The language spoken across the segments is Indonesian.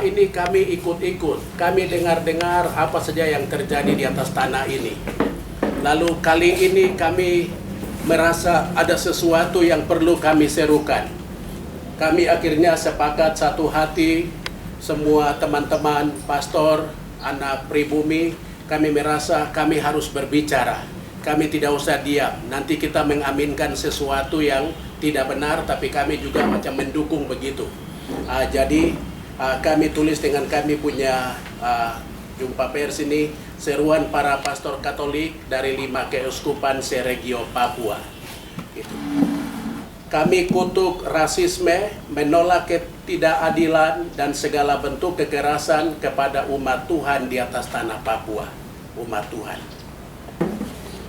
ini kami ikut-ikut, kami dengar-dengar apa saja yang terjadi di atas tanah ini. Lalu kali ini kami merasa ada sesuatu yang perlu kami serukan. Kami akhirnya sepakat satu hati, semua teman-teman, pastor, anak pribumi, kami merasa kami harus berbicara. Kami tidak usah diam, nanti kita mengaminkan sesuatu yang tidak benar, tapi kami juga macam mendukung begitu. Jadi kami tulis dengan kami punya jumpa pers ini, seruan para pastor Katolik dari 5 keuskupan seregio Papua. Gitu. Kami kutuk rasisme, menolak ketidakadilan dan segala bentuk kekerasan kepada umat Tuhan di atas tanah Papua, umat Tuhan.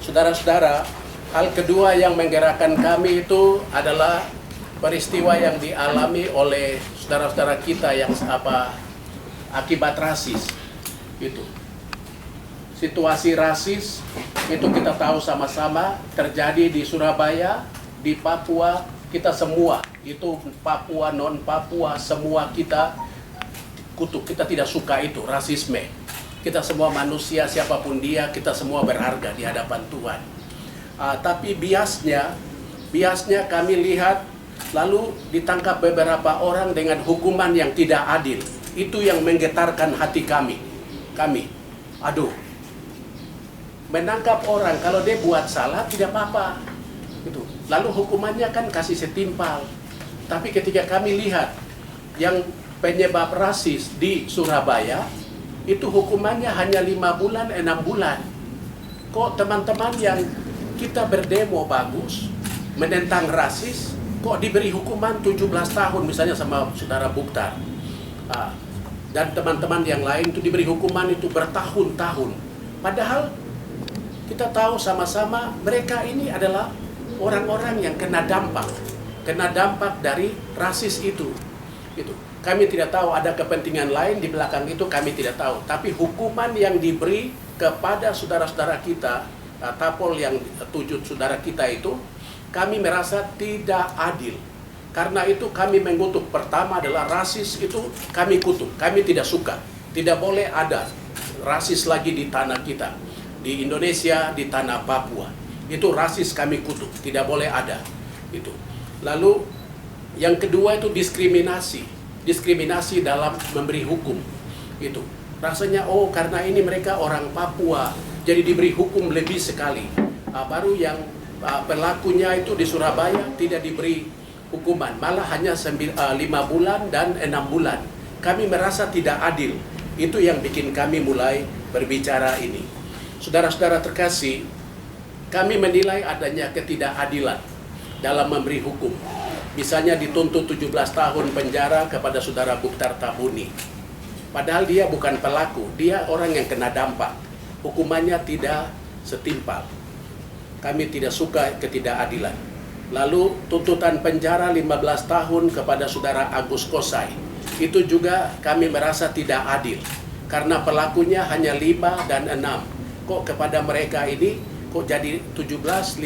Saudara-saudara, hal kedua yang menggerakkan kami itu adalah peristiwa yang dialami oleh saudara-saudara kita yang akibat rasis. Itu. Situasi rasis itu kita tahu sama-sama terjadi di Surabaya, di Papua, kita semua, itu Papua, non-Papua, semua kita kutuk, kita tidak suka itu, rasisme. Kita semua manusia, siapapun dia, kita semua berharga di hadapan Tuhan. Tapi biasnya kami lihat, lalu ditangkap beberapa orang dengan hukuman yang tidak adil. Itu yang menggetarkan hati kami. Aduh, menangkap orang, kalau dia buat salah, tidak apa-apa. Gitu. Lalu hukumannya kan kasih setimpal. Tapi ketika kami lihat yang penyebab rasis di Surabaya, itu hukumannya hanya 5 bulan, 6 bulan. Kok teman-teman yang kita berdemo bagus, menentang rasis, kok diberi hukuman 17 tahun misalnya sama saudara Buktar. Dan teman-teman yang lain itu diberi hukuman itu bertahun-tahun. Padahal kita tahu sama-sama mereka ini adalah orang-orang yang kena dampak dari rasis itu. Kami tidak tahu ada kepentingan lain di belakang itu, kami tidak tahu. Tapi hukuman yang diberi kepada saudara-saudara kita, tapol yang 7 saudara kita itu, kami merasa tidak adil. Karena itu kami mengutuk. Pertama adalah rasis itu kami kutuk, kami tidak suka. Tidak boleh ada rasis lagi di tanah kita, di Indonesia, di tanah Papua. Itu rasis kami kutuk, tidak boleh ada. Itu. Lalu yang kedua itu diskriminasi dalam memberi hukum. Itu. Rasanya karena ini mereka orang Papua, jadi diberi hukum lebih sekali. Baru yang pelakunya itu di Surabaya tidak diberi hukuman, malah hanya 5 bulan dan 6 bulan. Kami merasa tidak adil. Itu yang bikin kami mulai berbicara ini. Saudara-saudara terkasih, kami menilai adanya ketidakadilan dalam memberi hukum. Misalnya dituntut 17 tahun penjara kepada saudara Buktar Tabuni. Padahal dia bukan pelaku, dia orang yang kena dampak. Hukumannya tidak setimpal. Kami tidak suka ketidakadilan. Lalu tuntutan penjara 15 tahun kepada saudara Agus Kosai. Itu juga kami merasa tidak adil. Karena pelakunya hanya 5 dan 6. Kok kepada mereka ini kok jadi 17-15.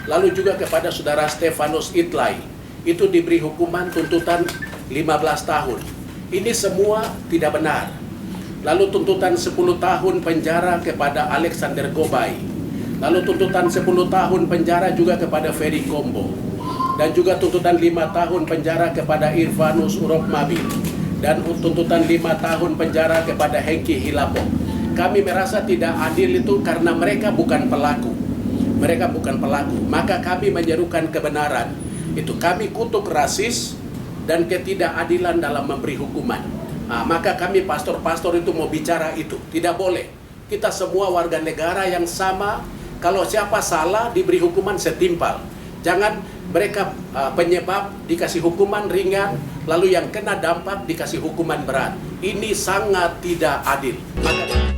Lalu juga kepada saudara Stefanus Itlai, itu diberi hukuman tuntutan 15 tahun. Ini semua tidak benar. Lalu tuntutan 10 tahun penjara kepada Alexander Gobay. Lalu tuntutan 10 tahun penjara juga kepada Ferry Kombo. Dan juga tuntutan 5 tahun penjara kepada Irvanus Urokmabil. Dan tuntutan 5 tahun penjara kepada Hengki Hilapo. Kami merasa tidak adil itu karena mereka bukan pelaku. Mereka bukan pelaku. Maka kami menyerukan kebenaran. Itu kami kutuk rasis dan ketidakadilan dalam memberi hukuman. Maka kami pastor-pastor itu mau bicara itu. Tidak boleh. Kita semua warga negara yang sama. Kalau siapa salah diberi hukuman setimpal. Jangan mereka penyebab dikasih hukuman ringan, lalu yang kena dampak dikasih hukuman berat. Ini sangat tidak adil. Maka